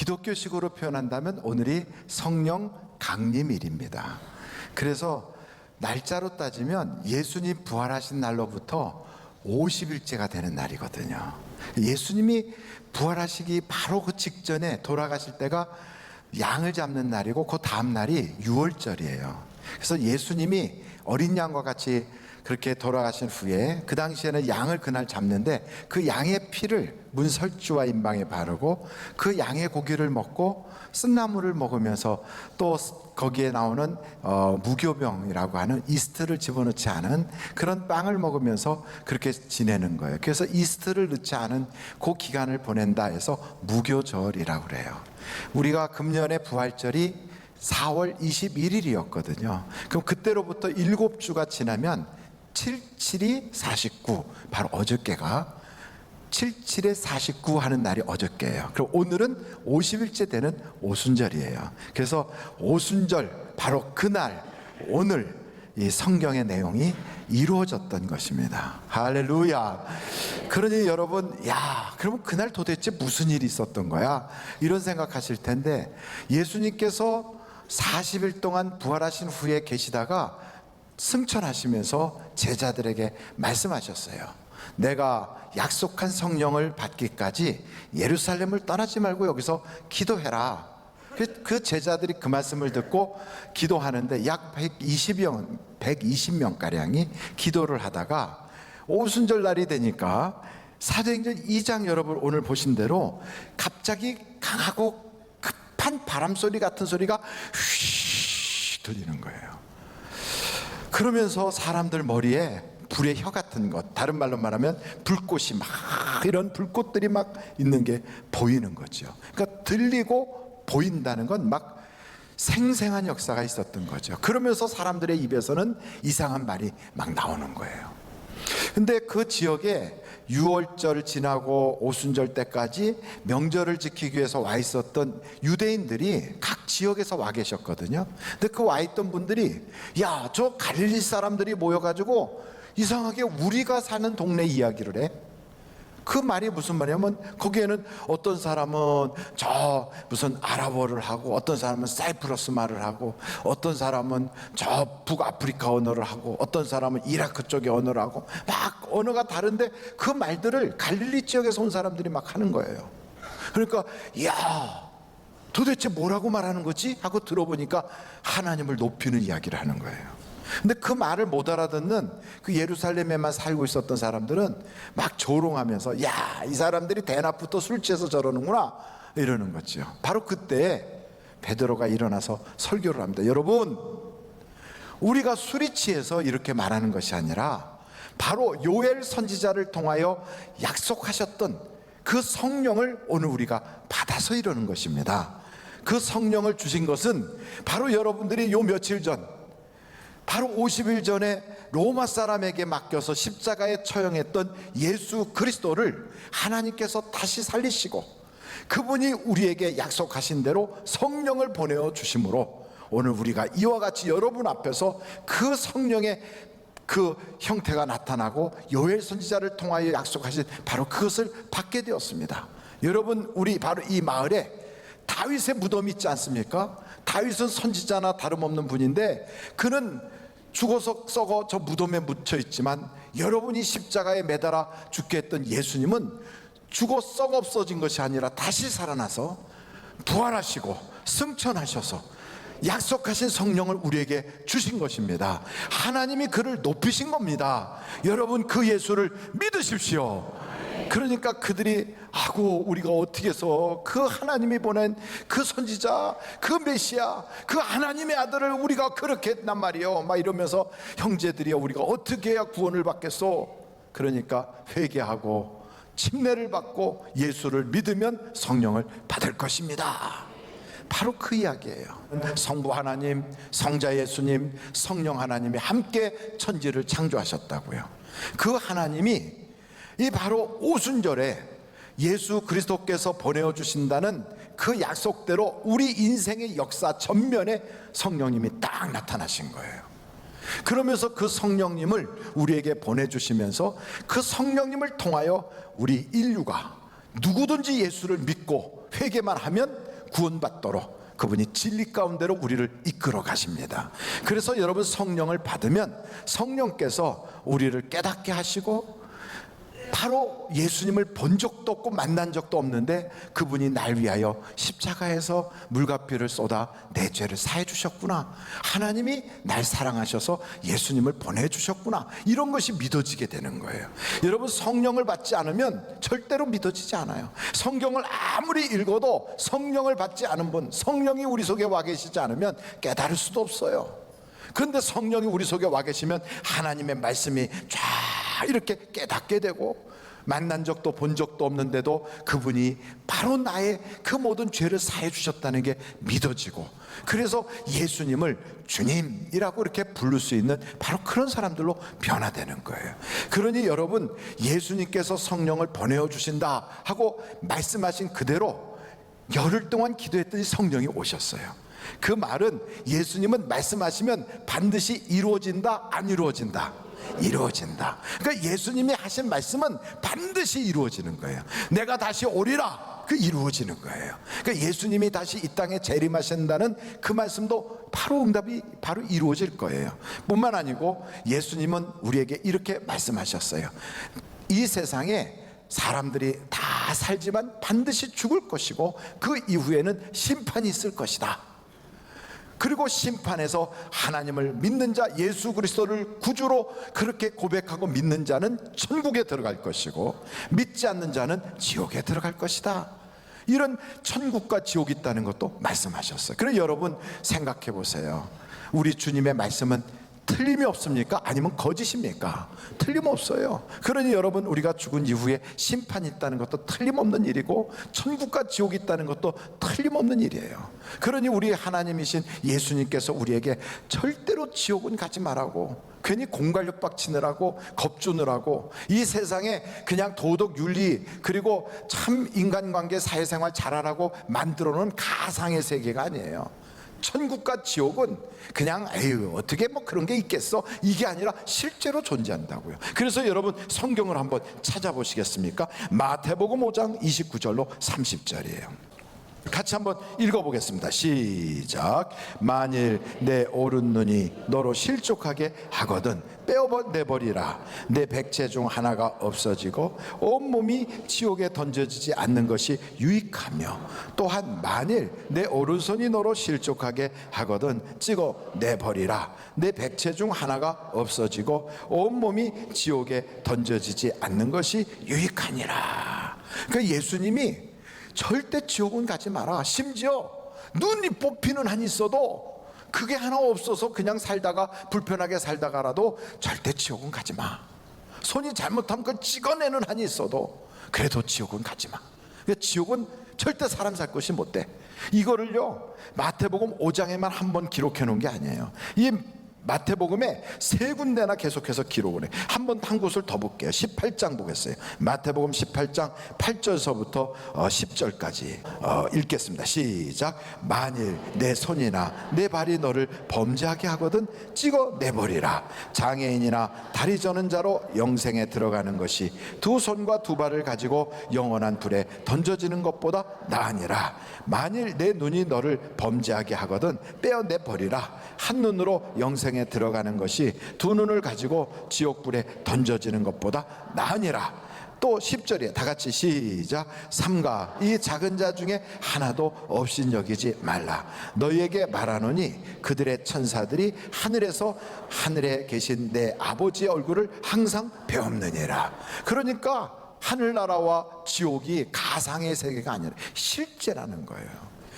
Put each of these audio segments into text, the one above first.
기독교식으로 표현한다면 오늘이 성령 강림일입니다. 그래서 날짜로 따지면 예수님 부활하신 날로부터 50일째가 되는 날이거든요. 예수님이 부활하시기 바로 그 직전에 돌아가실 때가 양을 잡는 날이고 그 다음 날이 유월절이에요. 그래서 예수님이 어린 양과 같이 그렇게 돌아가신 후에 그 당시에는 양을 그날 잡는데 그 양의 피를 문설주와 임방에 바르고 그 양의 고기를 먹고 쓴나물을 먹으면서 또 거기에 나오는 무교병이라고 하는 이스트를 집어넣지 않은 그런 빵을 먹으면서 그렇게 지내는 거예요. 그래서 이스트를 넣지 않은 그 기간을 보낸다 해서 무교절이라고 그래요. 우리가 금년에 부활절이 4월 21일이었거든요. 그럼 그때로부터 7주가 지나면 77이 49, 바로 어저께가 77에 49 하는 날이 어저께예요. 그럼 오늘은 50일째 되는 오순절이에요. 그래서 오순절, 바로 그날, 오늘 이 성경의 내용이 이루어졌던 것입니다. 할렐루야. 그러니 여러분, 그러면 그날 도대체 무슨 일이 있었던 거야? 이런 생각하실 텐데, 예수님께서 40일 동안 부활하신 후에 계시다가 승천하시면서 제자들에게 말씀하셨어요. 내가 약속한 성령을 받기까지 예루살렘을 떠나지 말고 여기서 기도해라. 그 제자들이 그 말씀을 듣고 기도하는데 약 120명가량이 기도를 하다가 오순절 날이 되니까 사도행전 2장 여러분 오늘 보신 대로 갑자기 강하고 급한 바람소리 같은 소리가 휘 들리는 거예요. 그러면서 사람들 머리에 불의 혀 같은 것, 다른 말로 말하면 불꽃이 막 이런 불꽃들이 막 있는 게 보이는 거죠. 그러니까 들리고 보인다는 건 막 생생한 역사가 있었던 거죠. 그러면서 사람들의 입에서는 이상한 말이 막 나오는 거예요. 근데 그 지역에 유월절 지나고 오순절 때까지 명절을 지키기 위해서 와 있었던 유대인들이 각 지역에서 와 계셨거든요. 근데 그 와 있던 분들이 저 갈릴리 사람들이 모여가지고 이상하게 우리가 사는 동네 이야기를 해. 그 말이 무슨 말이냐면 거기에는 어떤 사람은 저 무슨 아랍어를 하고 어떤 사람은 사이프러스 말을 하고 어떤 사람은 저 북아프리카 언어를 하고 어떤 사람은 이라크 쪽의 언어를 하고 막 언어가 다른데 그 말들을 갈릴리 지역에서 온 사람들이 막 하는 거예요. 그러니까 도대체 뭐라고 말하는 거지? 하고 들어보니까 하나님을 높이는 이야기를 하는 거예요. 근데 그 말을 못 알아듣는 그 예루살렘에만 살고 있었던 사람들은 막 조롱하면서 이 사람들이 대낮부터 술 취해서 저러는구나 이러는 거죠. 바로 그때 베드로가 일어나서 설교를 합니다. 여러분, 우리가 술이 취해서 이렇게 말하는 것이 아니라 바로 요엘 선지자를 통하여 약속하셨던 그 성령을 오늘 우리가 받아서 이러는 것입니다. 그 성령을 주신 것은 바로 여러분들이 요 며칠 전, 바로 50일 전에 로마 사람에게 맡겨서 십자가에 처형했던 예수 그리스도를 하나님께서 다시 살리시고 그분이 우리에게 약속하신 대로 성령을 보내어 주심으로 오늘 우리가 이와 같이 여러분 앞에서 그 성령의 그 형태가 나타나고 요엘 선지자를 통하여 약속하신 바로 그것을 받게 되었습니다. 여러분, 우리 바로 이 마을에 다윗의 무덤이 있지 않습니까? 다윗은 선지자나 다름없는 분인데 그는 죽어서 썩어 저 무덤에 묻혀 있지만 여러분이 십자가에 매달아 죽게 했던 예수님은 죽어 썩어 없어진 것이 아니라 다시 살아나서 부활하시고 승천하셔서 약속하신 성령을 우리에게 주신 것입니다. 하나님이 그를 높이신 겁니다. 여러분, 그 예수를 믿으십시오. 그러니까 그들이 우리가 어떻게 해서 그 하나님이 보낸 그 선지자, 그 메시아, 그 하나님의 아들을 우리가 그렇게 했단 말이요 막 이러면서 형제들이여 우리가 어떻게 해야 구원을 받겠소? 그러니까 회개하고 침례를 받고 예수를 믿으면 성령을 받을 것입니다. 바로 그 이야기예요. 성부 하나님, 성자 예수님, 성령 하나님이 함께 천지를 창조하셨다고요. 그 하나님이 이 바로 오순절에 예수 그리스도께서 보내어 주신다는 그 약속대로 우리 인생의 역사 전면에 성령님이 딱 나타나신 거예요. 그러면서 그 성령님을 우리에게 보내주시면서 그 성령님을 통하여 우리 인류가 누구든지 예수를 믿고 회개만 하면 구원받도록 그분이 진리 가운데로 우리를 이끌어 가십니다. 그래서 여러분, 성령을 받으면 성령께서 우리를 깨닫게 하시고, 바로 예수님을 본 적도 없고 만난 적도 없는데 그분이 날 위하여 십자가에서 물과 피를 쏟아 내 죄를 사해 주셨구나, 하나님이 날 사랑하셔서 예수님을 보내주셨구나, 이런 것이 믿어지게 되는 거예요. 여러분, 성령을 받지 않으면 절대로 믿어지지 않아요. 성경을 아무리 읽어도 성령을 받지 않은 분, 성령이 우리 속에 와 계시지 않으면 깨달을 수도 없어요. 그런데 성령이 우리 속에 와 계시면 하나님의 말씀이 쫙 이렇게 깨닫게 되고, 만난 적도 본 적도 없는데도 그분이 바로 나의 그 모든 죄를 사해 주셨다는 게 믿어지고, 그래서 예수님을 주님이라고 이렇게 부를 수 있는 바로 그런 사람들로 변화되는 거예요. 그러니 여러분, 예수님께서 성령을 보내어 주신다 하고 말씀하신 그대로 열흘 동안 기도했더니 성령이 오셨어요. 그 말은 예수님은 말씀하시면 반드시 이루어진다, 안 이루어진다? 이루어진다. 그러니까 예수님이 하신 말씀은 반드시 이루어지는 거예요. 내가 다시 오리라, 그 이루어지는 거예요. 그러니까 예수님이 다시 이 땅에 재림하신다는 그 말씀도 바로 응답이 바로 이루어질 거예요. 뿐만 아니고 예수님은 우리에게 이렇게 말씀하셨어요. 이 세상에 사람들이 다 살지만 반드시 죽을 것이고 그 이후에는 심판이 있을 것이다. 그리고 심판에서 하나님을 믿는 자, 예수 그리스도를 구주로 그렇게 고백하고 믿는 자는 천국에 들어갈 것이고, 믿지 않는 자는 지옥에 들어갈 것이다. 이런 천국과 지옥이 있다는 것도 말씀하셨어요. 그래서 여러분 생각해 보세요. 우리 주님의 말씀은 틀림이 없습니까? 아니면 거짓입니까? 틀림없어요. 그러니 여러분, 우리가 죽은 이후에 심판이 있다는 것도 틀림없는 일이고, 천국과 지옥이 있다는 것도 틀림없는 일이에요. 그러니 우리 하나님이신 예수님께서 우리에게 절대로 지옥은 가지 말라고, 괜히 공갈육박 치느라고 겁주느라고 이 세상에 그냥 도덕 윤리 그리고 참 인간관계 사회생활 잘하라고 만들어 놓은 가상의 세계가 아니에요. 천국과 지옥은 그냥 에휴 어떻게 뭐 그런 게 있겠어, 이게 아니라 실제로 존재한다고요. 그래서 여러분 성경을 한번 찾아보시겠습니까? 마태복음 5장 29절로 30절이에요 같이 한번 읽어보겠습니다. 시작. 만일 내 오른 눈이 너로 실족하게 하거든 빼어내버리라. 내 백체 중 하나가 없어지고 온몸이 지옥에 던져지지 않는 것이 유익하며, 또한 만일 내 오른손이 너로 실족하게 하거든 찍어내버리라. 내 백체 중 하나가 없어지고 온몸이 지옥에 던져지지 않는 것이 유익하니라. 그러니까 예수님이 절대 지옥은 가지 마라. 심지어 눈이 뽑히는 한이 있어도 그게 하나 없어서 그냥 살다가 불편하게 살다가라도 절대 지옥은 가지 마. 손이 잘못하면 그걸 찍어내는 한이 있어도 그래도 지옥은 가지 마. 그러니까 지옥은 절대 사람 살 것이 못 돼. 이거를요 마태복음 5장에만 한 번 기록해 놓은 게 아니에요. 이 마태복음에 세 군데나 계속해서 기록을 해. 한번 한 곳을 더 볼게요. 18장 보겠어요. 마태복음 18장 8절서부터 10절까지 읽겠습니다. 시작. 만일 내 손이나 내 발이 너를 범죄하게 하거든 찍어내버리라. 장애인이나 다리 저는 자로 영생에 들어가는 것이 두 손과 두 발을 가지고 영원한 불에 던져지는 것보다 나으니라. 만일 내 눈이 너를 범죄하게 하거든 빼어내버리라. 한 눈으로 영생에 들어가는 것이 두 눈을 가지고 지옥불에 던져지는 것보다 나으니라. 또 10절이에요. 다 같이 시작. 삼가 이 작은 자 중에 하나도 없인 여기지 말라. 너희에게 말하노니 그들의 천사들이 하늘에 계신 내 아버지의 얼굴을 항상 배옵느니라. 그러니까 하늘나라와 지옥이 가상의 세계가 아니라 실제라는 거예요.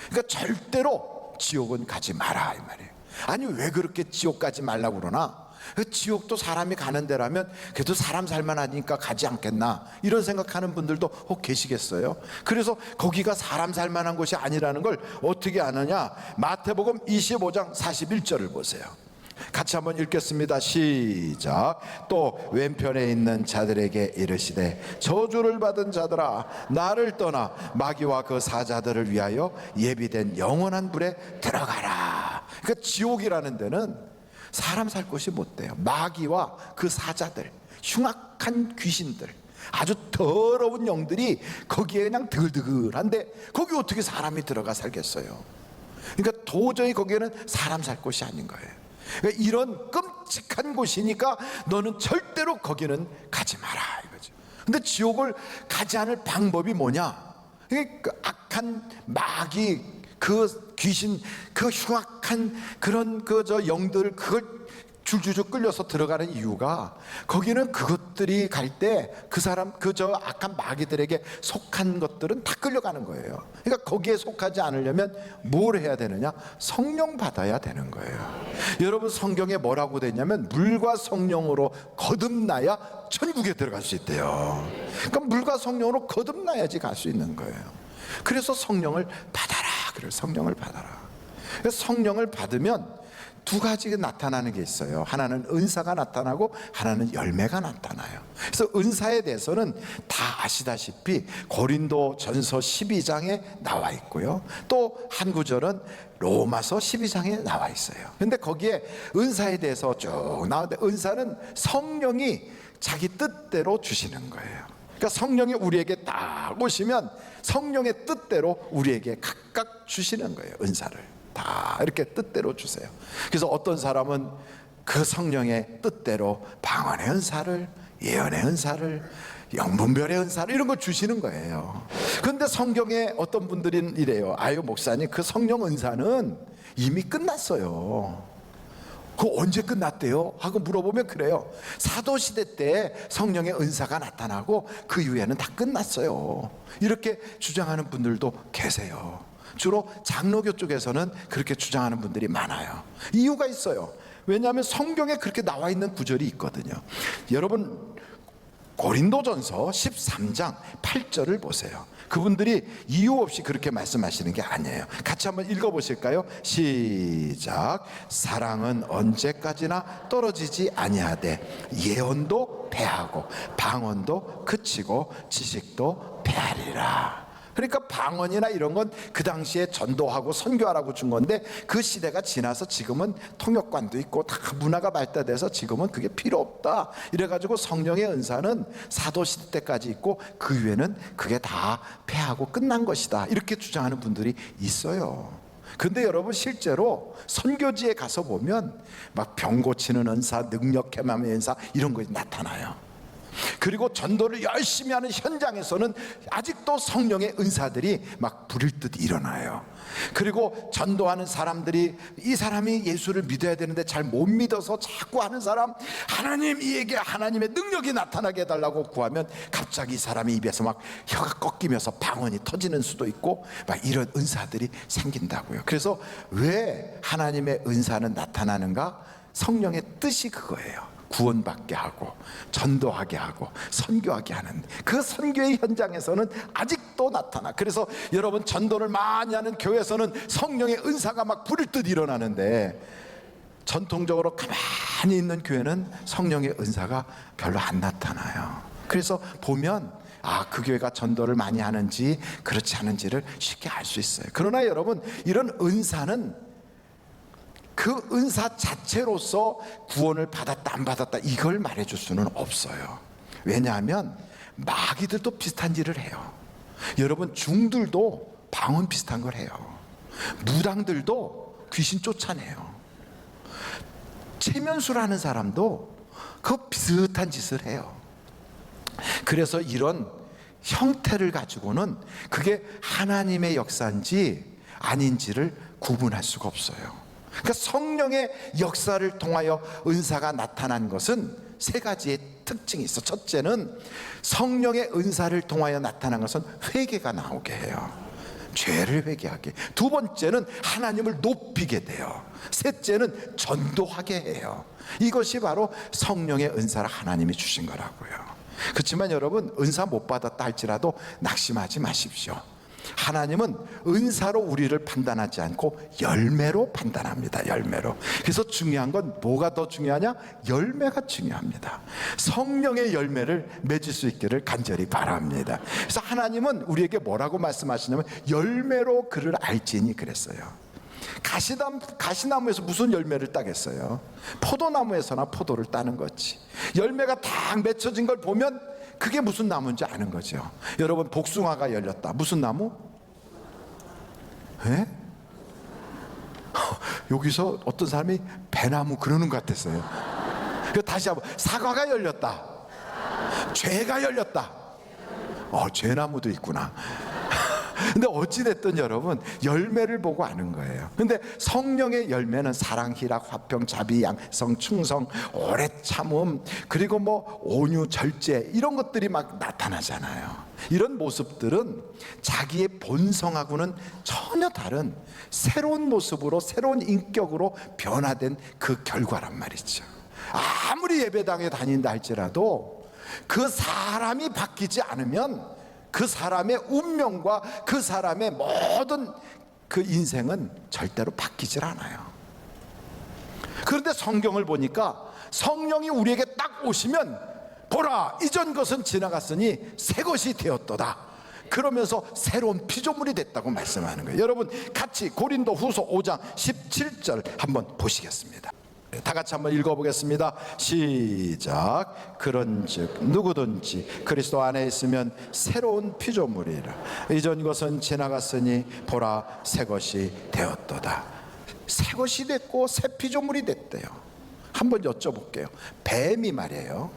그러니까 절대로 지옥은 가지 마라 이 말이에요. 아니 왜 그렇게 지옥 가지 말라고 그러나? 지옥도 사람이 가는 데라면 그래도 사람 살만하니까 가지 않겠나, 이런 생각하는 분들도 혹 계시겠어요? 그래서 거기가 사람 살만한 곳이 아니라는 걸 어떻게 아느냐? 마태복음 25장 41절을 보세요. 같이 한번 읽겠습니다. 시작. 또 왼편에 있는 자들에게 이르시되 저주를 받은 자들아 나를 떠나 마귀와 그 사자들을 위하여 예비된 영원한 불에 들어가라. 그러니까 지옥이라는 데는 사람 살 곳이 못 돼요. 마귀와 그 사자들, 흉악한 귀신들, 아주 더러운 영들이 거기에 그냥 드글드글한데 거기 어떻게 사람이 들어가 살겠어요? 그러니까 도저히 거기에는 사람 살 곳이 아닌 거예요. 그러니까 이런 끔찍한 곳이니까 너는 절대로 거기는 가지 마라 이거죠. 근데 지옥을 가지 않을 방법이 뭐냐? 그 악한 마귀, 그 귀신, 그 흉악한 그런 저 영들, 그걸 줄줄줄 끌려서 들어가는 이유가 거기는 그것들이 갈 때 그 사람, 그 저 악한 마귀들에게 속한 것들은 다 끌려가는 거예요. 그러니까 거기에 속하지 않으려면 뭘 해야 되느냐? 성령 받아야 되는 거예요. 여러분, 성경에 뭐라고 돼 있냐면 물과 성령으로 거듭나야 천국에 들어갈 수 있대요. 그러니까 물과 성령으로 거듭나야지 갈 수 있는 거예요. 그래서 성령을 받아라. 그래서 성령을 받아라. 그래서 성령을 받으면 두 가지가 나타나는 게 있어요. 하나는 은사가 나타나고 하나는 열매가 나타나요. 그래서 은사에 대해서는 다 아시다시피 고린도 전서 12장에 나와 있고요. 또 한 구절은 로마서 12장에 나와 있어요. 근데 거기에 은사에 대해서 쭉 나오는데, 은사는 성령이 자기 뜻대로 주시는 거예요. 그러니까 성령이 우리에게 딱 오시면 성령의 뜻대로 우리에게 각각 주시는 거예요. 은사를 다 이렇게 뜻대로 주세요. 그래서 어떤 사람은 그 성령의 뜻대로 방언의 은사를, 예언의 은사를, 영분별의 은사를, 이런 거 주시는 거예요. 그런데 성경에 어떤 분들은 이래요. 아유 목사님, 그 성령 은사는 이미 끝났어요. 그거 언제 끝났대요? 하고 물어보면 그래요. 사도시대 때 성령의 은사가 나타나고 그 이후에는 다 끝났어요. 이렇게 주장하는 분들도 계세요. 주로 장로교 쪽에서는 그렇게 주장하는 분들이 많아요. 이유가 있어요. 왜냐하면 성경에 그렇게 나와 있는 구절이 있거든요. 여러분, 고린도전서 13장 8절을 보세요. 그분들이 이유 없이 그렇게 말씀하시는 게 아니에요. 같이 한번 읽어보실까요? 시작. 사랑은 언제까지나 떨어지지 아니하되 예언도 패하고 방언도 그치고 지식도 패하리라. 그러니까 방언이나 이런 건 그 당시에 전도하고 선교하라고 준 건데, 그 시대가 지나서 지금은 통역관도 있고 다 문화가 발달돼서 지금은 그게 필요 없다. 이래가지고 성령의 은사는 사도시대 때까지 있고 그 이후에는 그게 다 패하고 끝난 것이다. 이렇게 주장하는 분들이 있어요. 근데 여러분, 실제로 선교지에 가서 보면 막 병 고치는 은사, 능력 개맘의 은사, 이런 것이 나타나요. 그리고 전도를 열심히 하는 현장에서는 아직도 성령의 은사들이 막 부릴듯 일어나요. 그리고 전도하는 사람들이 이 사람이 예수를 믿어야 되는데 잘 못 믿어서 자꾸 하는 사람, 하나님 이에게 하나님의 능력이 나타나게 해달라고 구하면 갑자기 이 사람이 입에서 막 혀가 꺾이면서 방언이 터지는 수도 있고 막 이런 은사들이 생긴다고요. 그래서 왜 하나님의 은사는 나타나는가? 성령의 뜻이 그거예요. 구원받게 하고 전도하게 하고 선교하게 하는 그 선교의 현장에서는 아직도 나타나. 그래서 여러분, 전도를 많이 하는 교회에서는 성령의 은사가 막 부릴 듯 일어나는데, 전통적으로 가만히 있는 교회는 성령의 은사가 별로 안 나타나요. 그래서 보면 그 교회가 전도를 많이 하는지 그렇지 않은지를 쉽게 알 수 있어요. 그러나 여러분, 이런 은사는 그 은사 자체로서 구원을 받았다 안 받았다 이걸 말해줄 수는 없어요. 왜냐하면 마귀들도 비슷한 일을 해요. 여러분, 중들도 방언 비슷한 걸 해요. 무당들도 귀신 쫓아내요. 체면수라는 사람도 그 비슷한 짓을 해요. 그래서 이런 형태를 가지고는 그게 하나님의 역사인지 아닌지를 구분할 수가 없어요. 그러니까 성령의 역사를 통하여 은사가 나타난 것은 세 가지의 특징이 있어. 첫째는 성령의 은사를 통하여 나타난 것은 회개가 나오게 해요. 죄를 회개하게. 두 번째는 하나님을 높이게 돼요. 셋째는 전도하게 해요. 이것이 바로 성령의 은사를 하나님이 주신 거라고요. 그렇지만 여러분, 은사 못 받았다 할지라도 낙심하지 마십시오. 하나님은 은사로 우리를 판단하지 않고 열매로 판단합니다. 열매로. 그래서 중요한 건 뭐가 더 중요하냐? 열매가 중요합니다. 성령의 열매를 맺을 수 있기를 간절히 바랍니다. 그래서 하나님은 우리에게 뭐라고 말씀하시냐면 열매로 그를 알지니 그랬어요. 가시나무에서 무슨 열매를 따겠어요? 포도나무에서나 포도를 따는 거지. 열매가 딱 맺혀진 걸 보면 그게 무슨 나무인지 아는 거죠. 여러분, 복숭아가 열렸다. 무슨 나무? 예? 여기서 어떤 사람이 배나무 그러는 것 같았어요. 다시 한번, 사과가 열렸다. 죄가 열렸다. 죄나무도 있구나. 근데 어찌됐든 여러분, 열매를 보고 아는 거예요. 근데 성령의 열매는 사랑, 희락, 화평, 자비, 양성, 충성, 오래 참음, 그리고 온유, 절제, 이런 것들이 막 나타나잖아요. 이런 모습들은 자기의 본성하고는 전혀 다른 새로운 모습으로, 새로운 인격으로 변화된 그 결과란 말이죠. 아무리 예배당에 다닌다 할지라도 그 사람이 바뀌지 않으면 그 사람의 운명과 그 사람의 모든 그 인생은 절대로 바뀌질 않아요. 그런데 성경을 보니까 성령이 우리에게 딱 오시면, 보라, 이전 것은 지나갔으니 새 것이 되었도다, 그러면서 새로운 피조물이 됐다고 말씀하는 거예요. 여러분, 같이 고린도 후서 5장 17절 한번 보시겠습니다. 다 같이 한번 읽어보겠습니다. 시작. 그런즉 누구든지 그리스도 안에 있으면 새로운 피조물이라. 이전 것은 지나갔으니 보라, 새 것이 되었도다. 새 것이 됐고 새 피조물이 됐대요. 한번 여쭤볼게요. 뱀이 말이에요,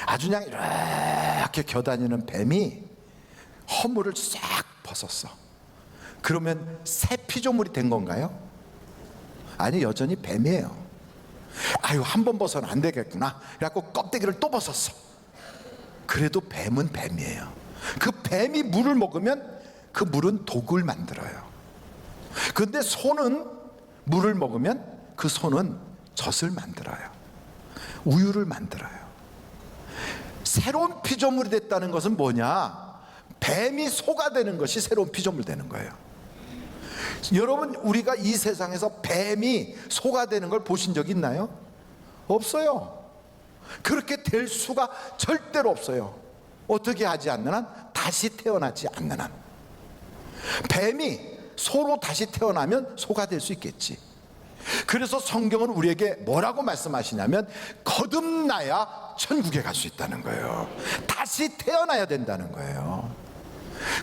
아주 그냥 이렇게 겨다니는 뱀이 허물을 싹 벗었어. 그러면 새 피조물이 된 건가요? 아니, 여전히 뱀이에요. 아유, 한 번 벗어는 안 되겠구나, 그래갖고 껍데기를 또 벗었어. 그래도 뱀은 뱀이에요. 그 뱀이 물을 먹으면 그 물은 독을 만들어요. 근데 소는 물을 먹으면 그 소는 젖을 만들어요. 우유를 만들어요. 새로운 피조물이 됐다는 것은 뭐냐? 뱀이 소가 되는 것이 새로운 피조물 되는 거예요. 여러분, 우리가 이 세상에서 뱀이 소가 되는 걸 보신 적 있나요? 없어요. 그렇게 될 수가 절대로 없어요. 어떻게 하지 않는 한? 다시 태어나지 않는 한. 뱀이 소로 다시 태어나면 소가 될 수 있겠지. 그래서 성경은 우리에게 뭐라고 말씀하시냐면, 거듭나야 천국에 갈 수 있다는 거예요. 다시 태어나야 된다는 거예요.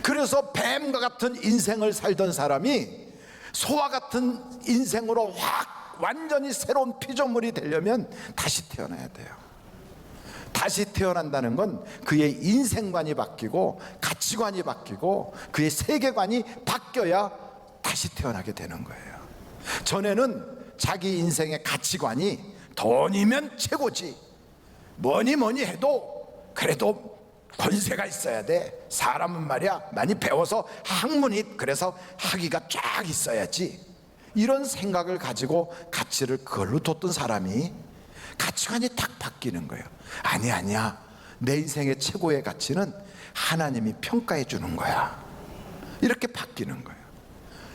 그래서 뱀과 같은 인생을 살던 사람이 소와 같은 인생으로 확 완전히 새로운 피조물이 되려면 다시 태어나야 돼요. 다시 태어난다는 건 그의 인생관이 바뀌고 가치관이 바뀌고 그의 세계관이 바뀌어야 다시 태어나게 되는 거예요. 전에는 자기 인생의 가치관이 돈이면 최고지, 뭐니 해도 그래도 권세가 있어야 돼, 사람은 말이야 많이 배워서 학문이 그래서 학위가 쫙 있어야지, 이런 생각을 가지고 가치를 그걸로 뒀던 사람이 가치관이 딱 바뀌는 거예요. 아니야, 내 인생의 최고의 가치는 하나님이 평가해 주는 거야. 이렇게 바뀌는 거예요.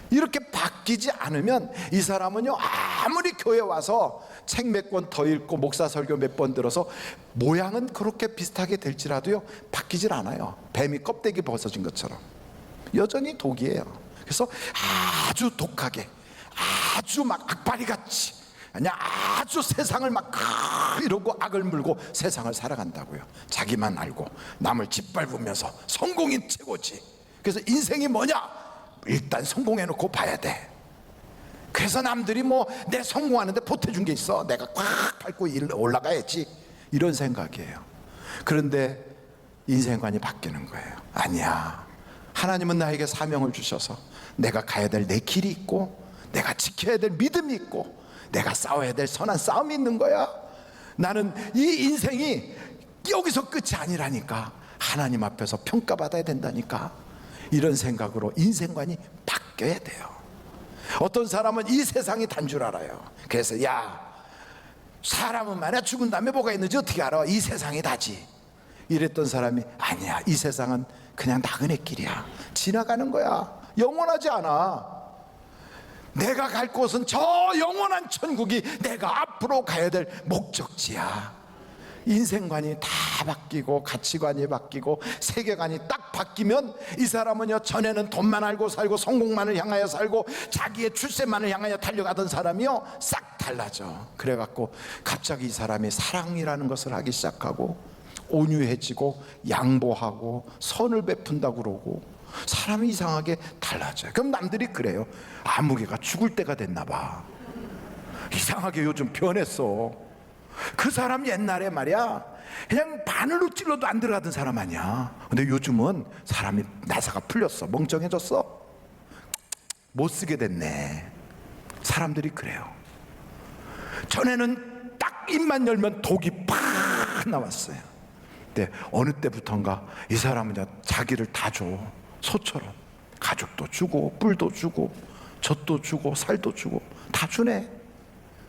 이렇게 바뀌지 않으면 이 사람은요, 아무리 교회 와서 책 몇 권 더 읽고 목사 설교 몇 번 들어서 모양은 그렇게 비슷하게 될지라도요, 바뀌질 않아요. 뱀이 껍데기 벗어진 것처럼 여전히 독이에요. 그래서 아주 독하게, 아주 막 악바리같이, 아니 아주 세상을 막 이러고 악을 물고 세상을 살아간다고요. 자기만 알고 남을 짓밟으면서 성공이 최고지. 그래서 인생이 뭐냐? 일단 성공해놓고 봐야 돼. 그래서 남들이 내 성공하는데 보태준 게 있어, 내가 꽉 밟고 올라가야지, 이런 생각이에요. 그런데 인생관이 바뀌는 거예요. 아니야, 하나님은 나에게 사명을 주셔서 내가 가야 될 내 길이 있고, 내가 지켜야 될 믿음이 있고, 내가 싸워야 될 선한 싸움이 있는 거야. 나는 이 인생이 여기서 끝이 아니라니까, 하나님 앞에서 평가받아야 된다니까. 이런 생각으로 인생관이 바뀌어야 돼요. 어떤 사람은 이 세상이 단 줄 알아요. 그래서 야, 사람은 말이야 죽은 다음에 뭐가 있는지 어떻게 알아? 이 세상이 다지. 이랬던 사람이 아니야, 이 세상은 그냥 나그네 길이야, 지나가는 거야, 영원하지 않아. 내가 갈 곳은 저 영원한 천국이 내가 앞으로 가야 될 목적지야. 인생관이 다 바뀌고 가치관이 바뀌고 세계관이 딱 바뀌면 이 사람은요, 전에는 돈만 알고 살고 성공만을 향하여 살고 자기의 출세만을 향하여 달려가던 사람이요, 싹 달라져. 그래갖고 갑자기 이 사람이 사랑이라는 것을 하기 시작하고 온유해지고 양보하고 선을 베푼다고 그러고 사람이 이상하게 달라져요. 그럼 남들이 그래요. 아무개가 죽을 때가 됐나 봐. 이상하게 요즘 변했어. 그 사람 옛날에 말이야 그냥 바늘로 찔러도 안 들어가던 사람 아니야. 근데 요즘은 사람이 나사가 풀렸어. 멍청해졌어. 못 쓰게 됐네. 사람들이 그래요. 전에는 딱 입만 열면 독이 팍 나왔어요. 근데 어느 때부턴가 이 사람은 자기를 다 줘. 소처럼 가죽도 주고 뿔도 주고 젖도 주고 살도 주고 다 주네.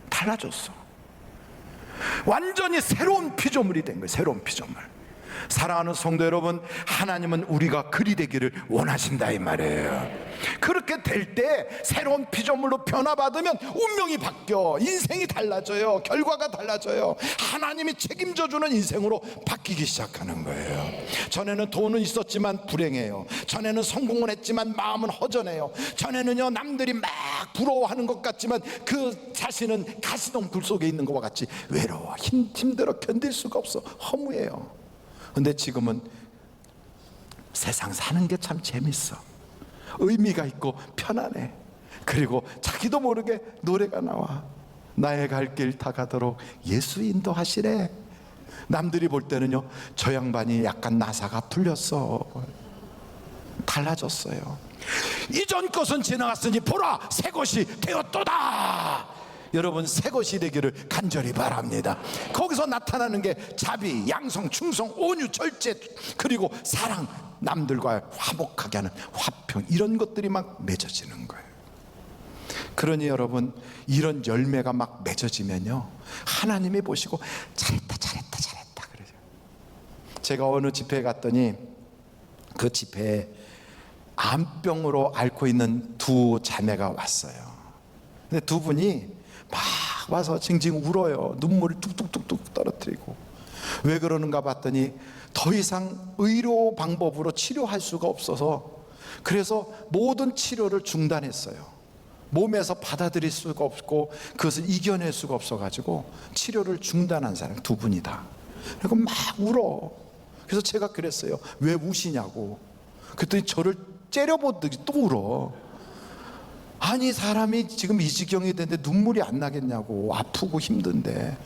달라졌어. 완전히 새로운 피조물이 된 거예요. 새로운 피조물. 사랑하는 성도 여러분, 하나님은 우리가 그리 되기를 원하신다 이 말이에요. 그렇게 될 때 새로운 피조물로 변화받으면 운명이 바뀌어. 인생이 달라져요. 결과가 달라져요. 하나님이 책임져 주는 인생으로 바뀌기 시작하는 거예요. 전에는 돈은 있었지만 불행해요. 전에는 성공을 했지만 마음은 허전해요. 전에는요 남들이 막 부러워하는 것 같지만 그 자신은 가시덤불 속에 있는 것과 같이 외로워. 힘들어. 견딜 수가 없어. 허무해요. 근데 지금은 세상 사는 게 참 재밌어. 의미가 있고 편안해. 그리고 자기도 모르게 노래가 나와. 나의 갈 길 다 가도록 예수 인도하시래. 남들이 볼 때는요 저 양반이 약간 나사가 풀렸어. 달라졌어요. 이전 것은 지나갔으니 보라 새 것이 되었도다. 여러분 새 것이 되기를 간절히 바랍니다. 거기서 나타나는 게 자비, 양성, 충성, 온유, 절제, 그리고 사랑, 남들과 화목하게 하는 화평, 이런 것들이 막 맺어지는 거예요. 그러니 여러분 이런 열매가 막 맺어지면요 하나님이 보시고 잘했다 그러죠. 제가 어느 집회에 갔더니 그 집회에 암병으로 앓고 있는 두 자매가 왔어요. 근데 두 분이 막 와서 징징 울어요. 눈물을 뚝뚝뚝뚝 떨어뜨리고. 왜 그러는가 봤더니 더 이상 의료 방법으로 치료할 수가 없어서 그래서 모든 치료를 중단했어요. 몸에서 받아들일 수가 없고 그것을 이겨낼 수가 없어가지고 치료를 중단한 사람 두 분이다. 그리고 막 울어. 그래서 제가 그랬어요. 왜 우시냐고. 그랬더니 저를 째려보더니 또 울어. 아니 사람이 지금 이 지경이 됐는데 눈물이 안 나겠냐고. 아프고 힘든데.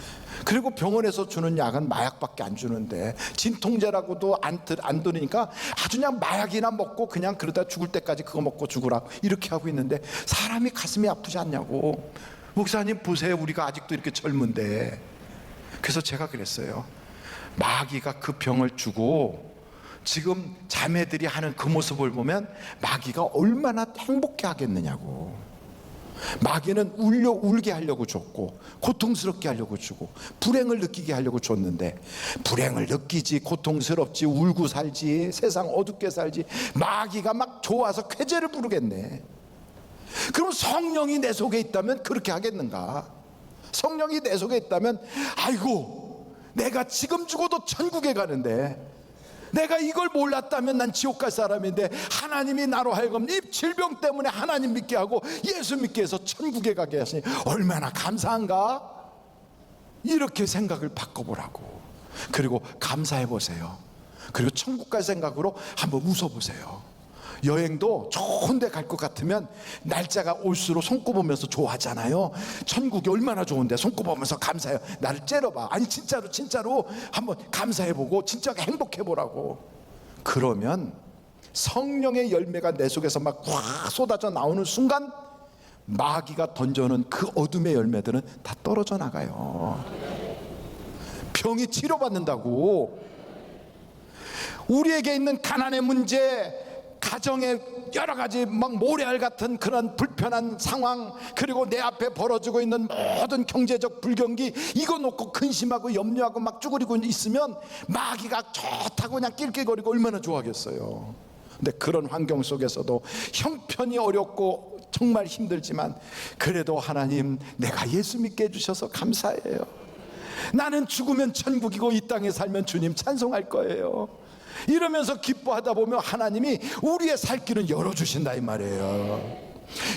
그리고 병원에서 주는 약은 마약밖에 안 주는데 진통제라고도 안 들으니까 아주 그냥 마약이나 먹고 그냥 그러다 죽을 때까지 그거 먹고 죽으라 이렇게 하고 있는데 사람이 가슴이 아프지 않냐고. 목사님 보세요. 우리가 아직도 이렇게 젊은데. 그래서 제가 그랬어요. 마귀가 그 병을 주고 지금 자매들이 하는 그 모습을 보면 마귀가 얼마나 행복해 하겠느냐고. 마귀는 울게 하려고 줬고 고통스럽게 하려고 주고 불행을 느끼게 하려고 줬는데 불행을 느끼지 고통스럽지 울고 살지 세상 어둡게 살지 마귀가 막 좋아서 쾌재를 부르겠네. 그럼 성령이 내 속에 있다면 그렇게 하겠는가? 성령이 내 속에 있다면 아이고 내가 지금 죽어도 천국에 가는데 내가 이걸 몰랐다면 난 지옥 갈 사람인데 하나님이 나로 하여금 이 질병 때문에 하나님 믿게 하고 예수 믿게 해서 천국에 가게 하시니 얼마나 감사한가? 이렇게 생각을 바꿔보라고. 그리고 감사해 보세요. 그리고 천국 갈 생각으로 한번 웃어보세요. 여행도 좋은 데 갈 것 같으면 날짜가 올수록 손꼽으면서 좋아하잖아요. 천국이 얼마나 좋은데 손꼽으면서 감사해요. 나를 째려봐. 아니 진짜로 한번 감사해보고 진짜 행복해보라고. 그러면 성령의 열매가 내 속에서 막 확 쏟아져 나오는 순간 마귀가 던져놓은 그 어둠의 열매들은 다 떨어져 나가요. 병이 치료받는다고. 우리에게 있는 가난의 문제, 가정의 여러 가지 막 모래알 같은 그런 불편한 상황, 그리고 내 앞에 벌어지고 있는 모든 경제적 불경기, 이거 놓고 근심하고 염려하고 막 쭈그리고 있으면 마귀가 좋다고 그냥 낄낄거리고 얼마나 좋아하겠어요. 근데 그런 환경 속에서도 형편이 어렵고 정말 힘들지만 그래도 하나님 내가 예수 믿게 해주셔서 감사해요. 나는 죽으면 천국이고 이 땅에 살면 주님 찬송할 거예요. 이러면서 기뻐하다 보면 하나님이 우리의 살 길은 열어주신다 이 말이에요.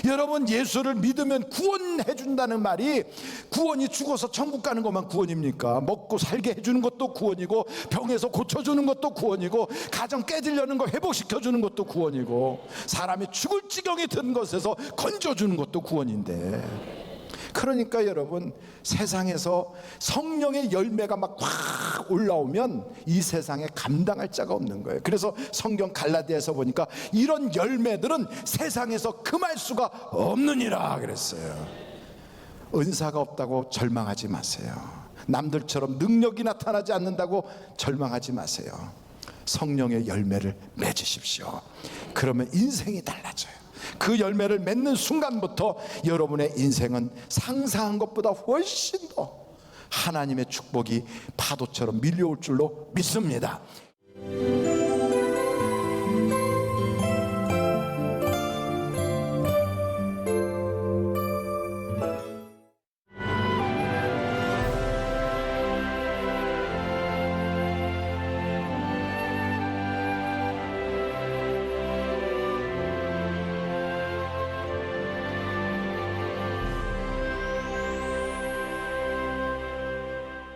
여러분, 예수를 믿으면 구원해 준다는 말이, 구원이 죽어서 천국 가는 것만 구원입니까? 먹고 살게 해주는 것도 구원이고, 병에서 고쳐주는 것도 구원이고, 가정 깨지려는 거 회복시켜주는 것도 구원이고, 사람이 죽을 지경이 든 것에서 건져주는 것도 구원인데, 그러니까 여러분, 세상에서 성령의 열매가 막 확 올라오면 이 세상에 감당할 자가 없는 거예요. 그래서 성경 갈라디아에서 보니까 이런 열매들은 세상에서 금할 수가 없느니라 그랬어요. 은사가 없다고 절망하지 마세요. 남들처럼 능력이 나타나지 않는다고 절망하지 마세요. 성령의 열매를 맺으십시오. 그러면 인생이 달라져요. 그 열매를 맺는 순간부터 여러분의 인생은 상상한 것보다 훨씬 더 하나님의 축복이 파도처럼 밀려올 줄로 믿습니다.